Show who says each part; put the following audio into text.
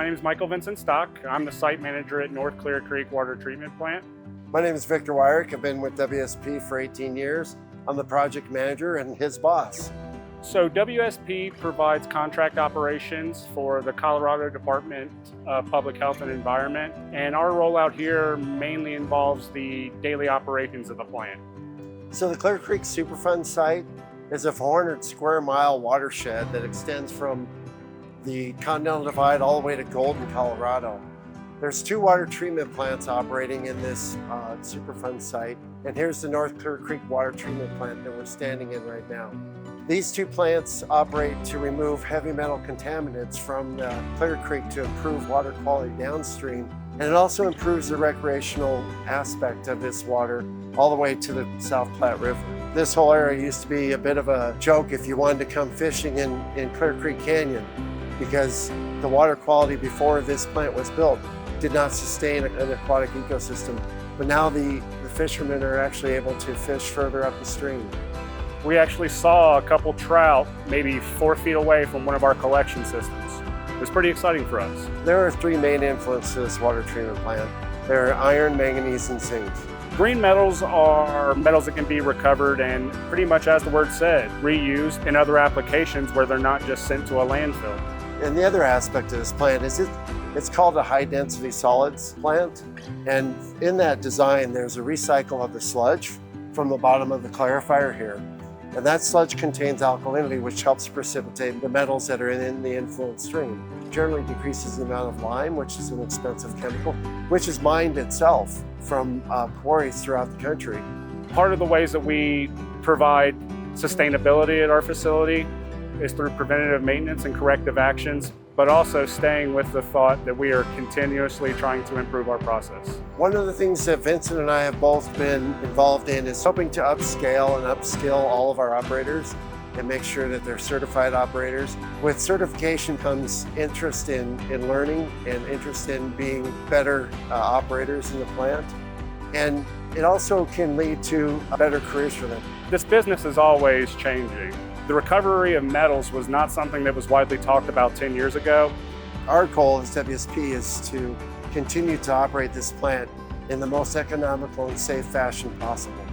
Speaker 1: name's Michael Vincent Stock. I'm the site manager at North Clear Creek Water Treatment Plant.
Speaker 2: My name is Victor Wyrick. I've been with WSP for 18 years. I'm the project manager and his boss.
Speaker 1: So WSP provides contract operations for the Colorado Department of Public Health and Environment, and our rollout here mainly involves the daily operations of the plant.
Speaker 2: So the Clear Creek Superfund site is a 400 square mile watershed that extends from the Continental Divide all the way to Golden, Colorado. There's 2 water treatment plants operating in this Superfund site, and here's the North Clear Creek water treatment plant that we're standing in right now. These 2 plants operate to remove heavy metal contaminants from Clear Creek to improve water quality downstream, and it also improves the recreational aspect of this water all the way to the South Platte River. This whole area used to be a bit of a joke if you wanted to come fishing in Clear Creek Canyon, because the water quality before this plant was built did not sustain an aquatic ecosystem. But now the fishermen are actually able to fish further up the stream.
Speaker 1: We actually saw a couple trout maybe 4 feet away from one of our collection systems. It was pretty exciting for us.
Speaker 2: There are 3 main influences to this water treatment plant. They're iron, manganese, and zinc.
Speaker 1: Green metals are metals that can be recovered and pretty much, as the word said, reused in other applications where they're not just sent to a landfill.
Speaker 2: And the other aspect of this plant is it's called a high density solids plant. And in that design, there's a recycle of the sludge from the bottom of the clarifier here. And that sludge contains alkalinity, which helps precipitate the metals that are in the influent stream. Generally decreases the amount of lime, which is an expensive chemical, which is mined itself from quarries throughout the country.
Speaker 1: Part of the ways that we provide sustainability at our facility is through preventative maintenance and corrective actions, but also staying with the thought that we are continuously trying to improve our process.
Speaker 2: One of the things that Vincent and I have both been involved in is hoping to upscale and upskill all of our operators and make sure that they're certified operators. With certification comes interest in learning and interest in being better operators in the plant. And it also can lead to better careers for them.
Speaker 1: This business is always changing. The recovery of metals was not something that was widely talked about 10 years ago.
Speaker 2: Our goal as WSP is to continue to operate this plant in the most economical and safe fashion possible.